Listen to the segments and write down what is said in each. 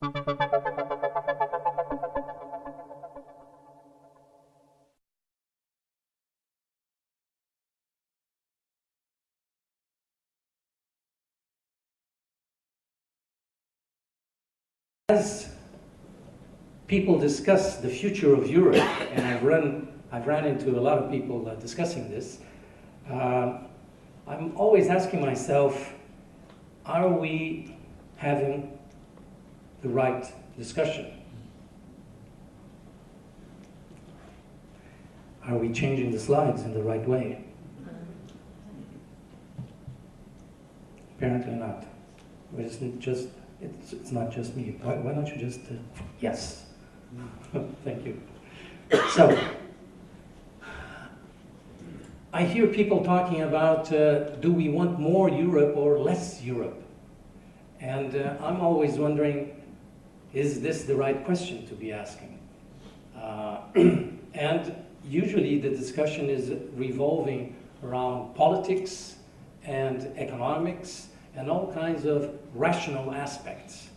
As people discuss the future of Europe, and I've ran into a lot of people discussing this, I'm always asking myself, are we having the right discussion? Are we changing the slides in the right way? Apparently not. But it's not just me. Why don't you just, yes. Thank you. So, I hear people talking about, do we want more Europe or less Europe? And I'm always wondering, is this the right question to be asking? And usually the discussion is revolving around politics and economics and all kinds of rational aspects.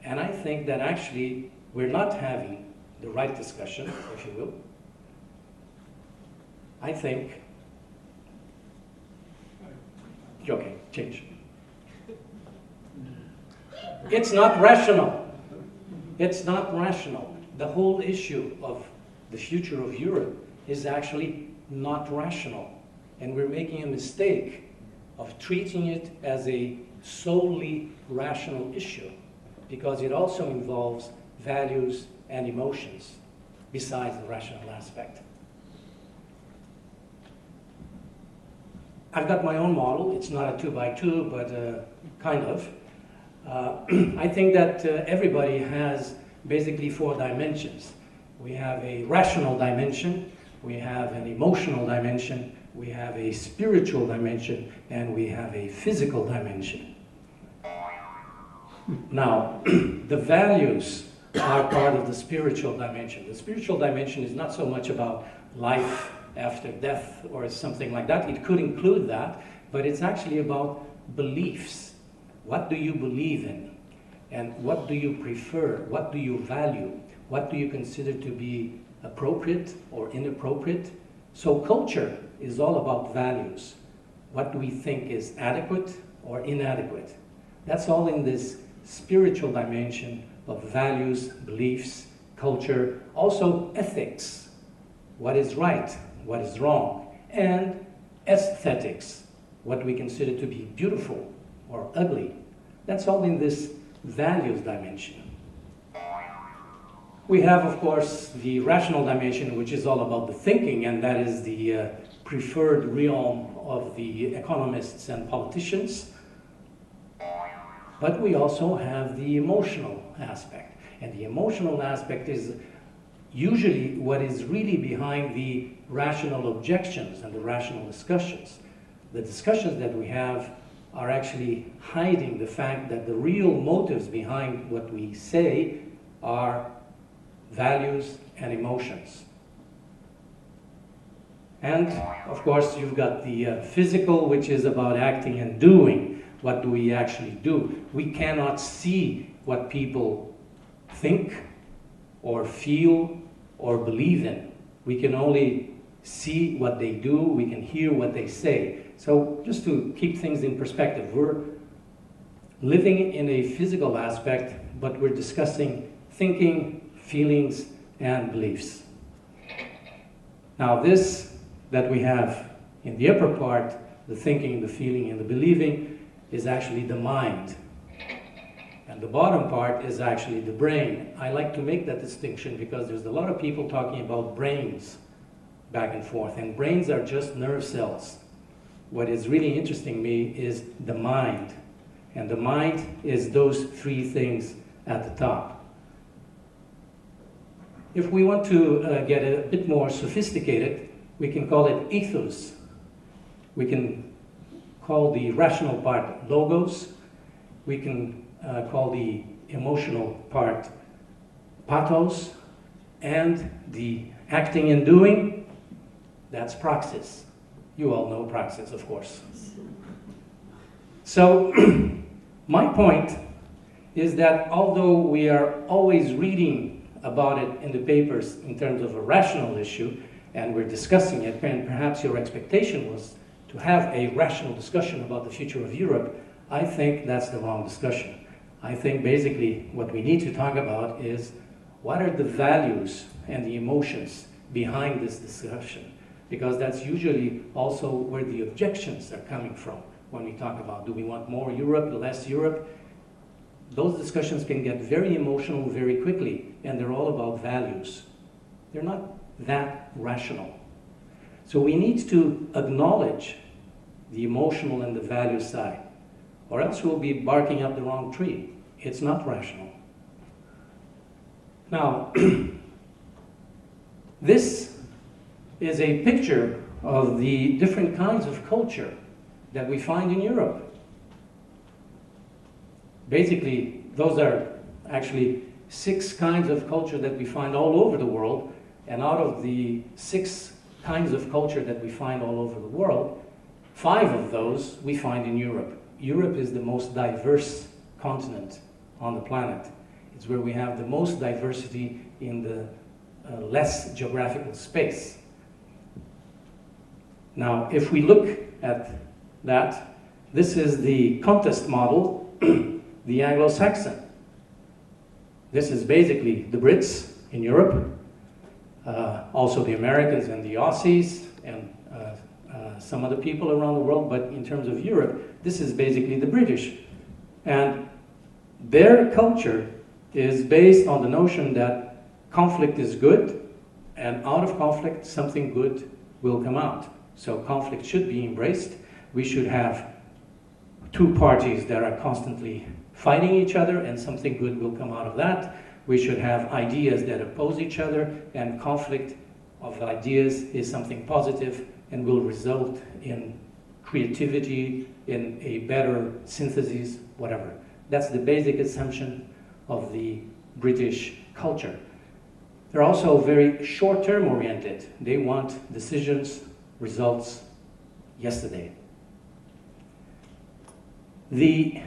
And I think that actually we're not having the right discussion, if you will. I think, okay, change. It's not rational. It's not rational. The whole issue of the future of Europe is actually not rational. And we're making a mistake of treating it as a solely rational issue, because it also involves values and emotions besides the rational aspect. I've got my own model. It's not a 2x2, but kind of. I think that everybody has basically 4 dimensions. We have a rational dimension, we have an emotional dimension, we have a spiritual dimension, and we have a physical dimension. Now, the values are part of the spiritual dimension. The spiritual dimension is not so much about life after death or something like that. It could include that, but it's actually about beliefs. What do you believe in? And what do you prefer? What do you value? What do you consider to be appropriate or inappropriate? So culture is all about values. What do we think is adequate or inadequate? That's all in this spiritual dimension of values, beliefs, culture, also ethics. What is right? What is wrong? And aesthetics, what we consider to be beautiful or ugly. That's all in this values dimension. We have, of course, the rational dimension, which is all about the thinking, and that is the preferred realm of the economists and politicians. But we also have the emotional aspect. And the emotional aspect is usually what is really behind the rational objections and the rational discussions. The discussions that we have are actually hiding the fact that the real motives behind what we say are values and emotions. And of course you've got the physical, which is about acting and doing. What do we actually do? We cannot see what people think or feel or believe in. We can only see what they do, we can hear what they say. So just to keep things in perspective, we're living in a physical aspect, but we're discussing thinking, feelings, and beliefs. Now this that we have in the upper part, the thinking, the feeling, and the believing, is actually the mind. And the bottom part is actually the brain. I like to make that distinction because there's a lot of people talking about brains back and forth, and brains are just nerve cells. What is really interesting me is the mind. And the mind is those 3 things at the top. If we want to get a bit more sophisticated, we can call it ethos. We can call the rational part logos. We can call the emotional part pathos. And the acting and doing, that's praxis. You all know praxis, of course. So my point is that although we are always reading about it in the papers in terms of a rational issue, and we're discussing it, and perhaps your expectation was to have a rational discussion about the future of Europe, I think that's the wrong discussion. I think basically what we need to talk about is what are the values and the emotions behind this discussion, because that's usually also where the objections are coming from when we talk about do we want more Europe, less Europe. Those discussions can get very emotional very quickly, and they're all about values. They're not that rational. So we need to acknowledge the emotional and the value side, or else we'll be barking up the wrong tree. It's not rational. Now, this is a picture of the different kinds of culture that we find in Europe. Basically, those are actually 6 kinds of culture that we find all over the world, and out of the 6 kinds of culture that we find all over the world, 5 of those we find in Europe. Europe is the most diverse continent on the planet. It's where we have the most diversity in the less geographical space. Now, if we look at that, this is the contest model, the Anglo-Saxon. This is basically the Brits in Europe, also the Americans and the Aussies, and some other people around the world, but in terms of Europe, this is basically the British. And their culture is based on the notion that conflict is good, and out of conflict, something good will come out. So conflict should be embraced. We should have 2 parties that are constantly fighting each other, and something good will come out of that. We should have ideas that oppose each other, and conflict of ideas is something positive and will result in creativity, in a better synthesis, whatever. That's the basic assumption of the British culture. They're also very short-term oriented. They want decisions, results, yesterday. The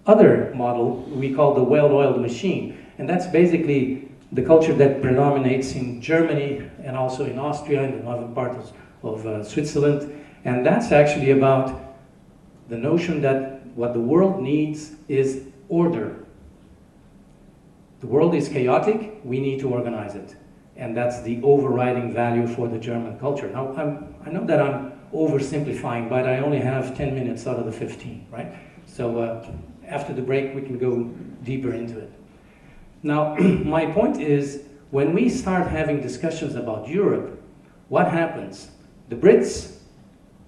other model we call the well-oiled machine, and that's basically the culture that predominates in Germany and also in Austria and in other parts of Switzerland, and that's actually about the notion that what the world needs is order. The world is chaotic, we need to organize it, and that's the overriding value for the German culture. Now, I know that I'm oversimplifying, but I only have 10 minutes out of the 15, right? So after the break, we can go deeper into it. Now, my point is, when we start having discussions about Europe, what happens? The Brits,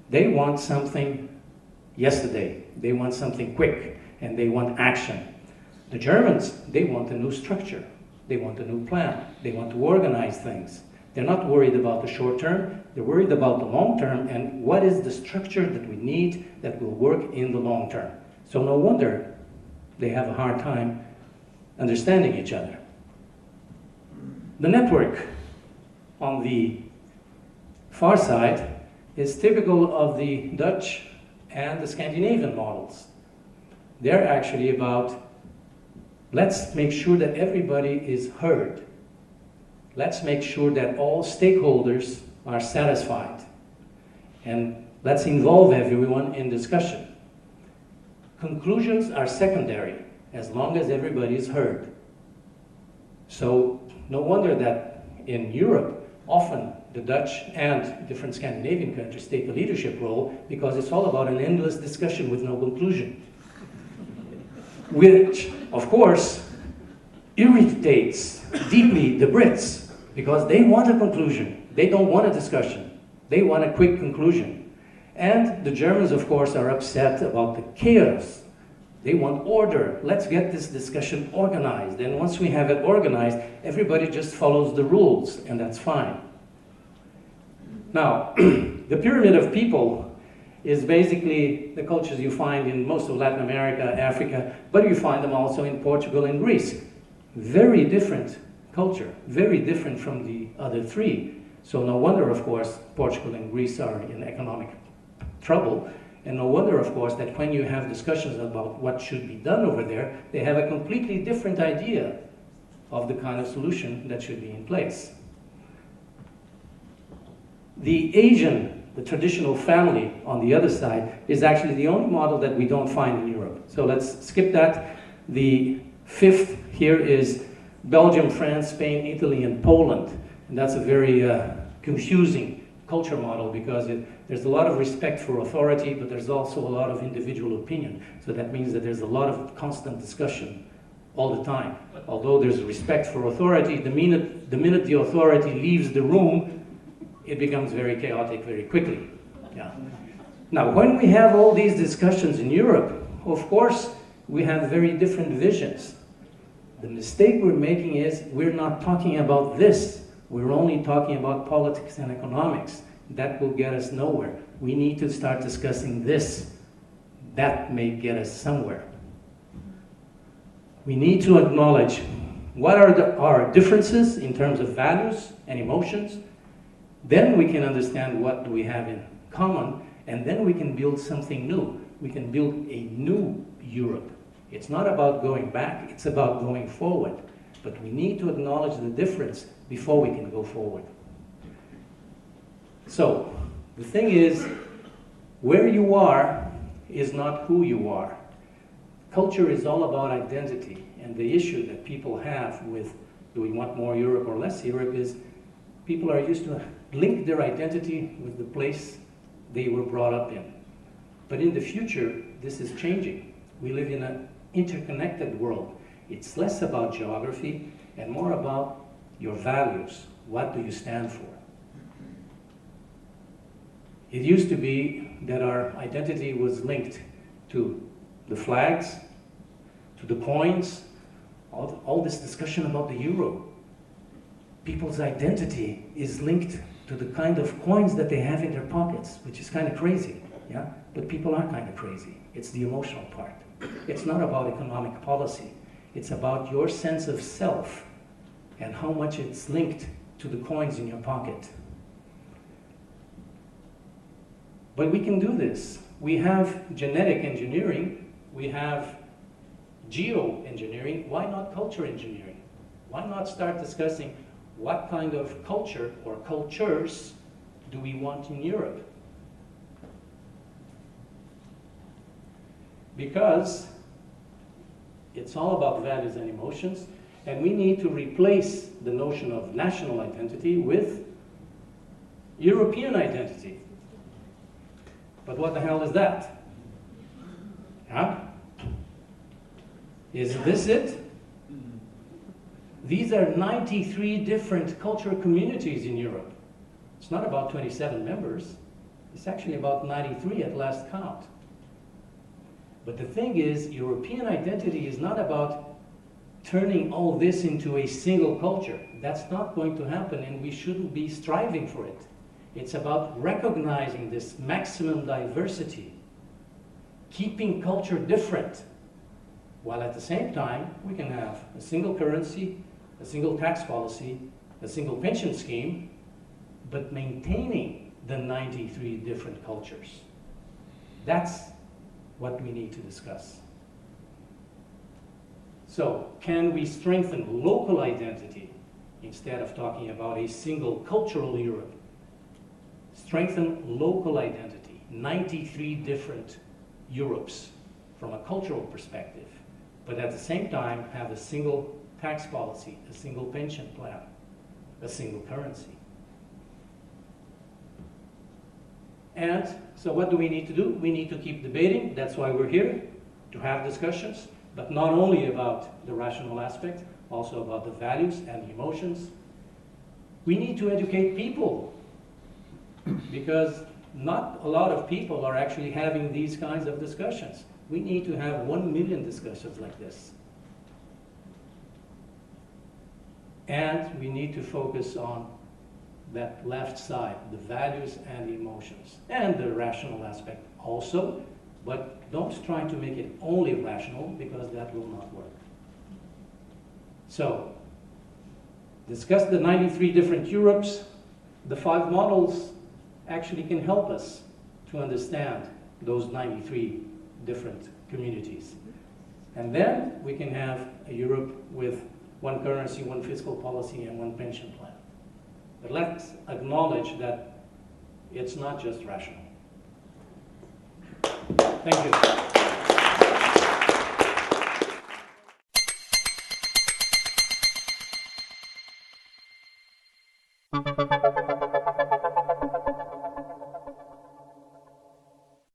they want something yesterday. They want something quick, and they want action. The Germans, they want a new structure. They want a new plan. They want to organize things. They're not worried about the short term. They're worried about the long term, and what is the structure that we need that will work in the long term. So no wonder they have a hard time understanding each other. The network on the far side is typical of the Dutch and the Scandinavian models. They're actually about, let's make sure that everybody is heard. Let's make sure that all stakeholders are satisfied. And let's involve everyone in discussion. Conclusions are secondary, as long as everybody is heard. So no wonder that in Europe, often the Dutch and different Scandinavian countries take a leadership role, because it's all about an endless discussion with no conclusion. Which, of course, irritates deeply the Brits, because they want a conclusion. They don't want a discussion. They want a quick conclusion. And the Germans, of course, are upset about the chaos. They want order. Let's get this discussion organized. And once we have it organized, everybody just follows the rules, and that's fine. Now, the pyramid of people is basically the cultures you find in most of Latin America, Africa, but you find them also in Portugal and Greece. Very different culture, very different from the other 3. So no wonder, of course, Portugal and Greece are in economic trouble, And no wonder, of course, that when you have discussions about what should be done over there, they have a completely different idea of the kind of solution that should be in place. The Asian, the traditional family on the other side, is actually the only model that we don't find in Europe. So let's skip that. The fifth here is Belgium, France, Spain, Italy, and Poland. And that's a very confusing culture model because there's a lot of respect for authority, but there's also a lot of individual opinion. So that means that there's a lot of constant discussion all the time. Although there's respect for authority, the minute the authority leaves the room, it becomes very chaotic very quickly. Yeah. Now, when we have all these discussions in Europe, of course, we have very different visions. The mistake we're making is we're not talking about this. We're only talking about politics and economics. That will get us nowhere. We need to start discussing this. That may get us somewhere. We need to acknowledge what are our differences in terms of values and emotions. Then we can understand what do we have in common, and then we can build something new. We can build a new Europe. It's not about going back, it's about going forward. But we need to acknowledge the difference before we can go forward. So, the thing is, where you are is not who you are. Culture is all about identity, and the issue that people have with do we want more Europe or less Europe is people are used to link their identity with the place they were brought up in. But in the future, this is changing. We live in an interconnected world. It's less about geography and more about your values. What do you stand for? It used to be that our identity was linked to the flags, to the coins, all this discussion about the euro. People's identity is linked to the kind of coins that they have in their pockets, which is kind of crazy, yeah? But people are kind of crazy. It's the emotional part. It's not about economic policy. It's about your sense of self and how much it's linked to the coins in your pocket. But we can do this. We have genetic engineering. We have geoengineering. Why not culture engineering? Why not start discussing what kind of culture or cultures do we want in Europe? Because it's all about values and emotions, and we need to replace the notion of national identity with European identity. But what the hell is that? Huh? Is this it? These are 93 different cultural communities in Europe. It's not about 27 members. It's actually about 93 at last count. But the thing is, European identity is not about turning all this into a single culture. That's not going to happen, and we shouldn't be striving for it. It's about recognizing this maximum diversity, keeping culture different, while at the same time we can have a single currency, a single tax policy, a single pension scheme, but maintaining the 93 different cultures. That's what we need to discuss. So, can we strengthen local identity instead of talking about a single cultural Europe? Strengthen local identity, 93 different Europes from a cultural perspective, but at the same time have a single tax policy, a single pension plan, a single currency. And so what do we need to do? We need to keep debating. That's why we're here, to have discussions, but not only about the rational aspect, also about the values and the emotions. We need to educate people, because not a lot of people are actually having these kinds of discussions. We need to have 1 million discussions like this. And we need to focus on that left side, the values and the emotions, and the rational aspect also, but don't try to make it only rational, because that will not work. So, discuss the 93 different Europes. The 5 models actually can help us to understand those 93 different communities. And then we can have a Europe with one currency, one fiscal policy, and one pension plan. But let's acknowledge that it's not just rational. Thank you.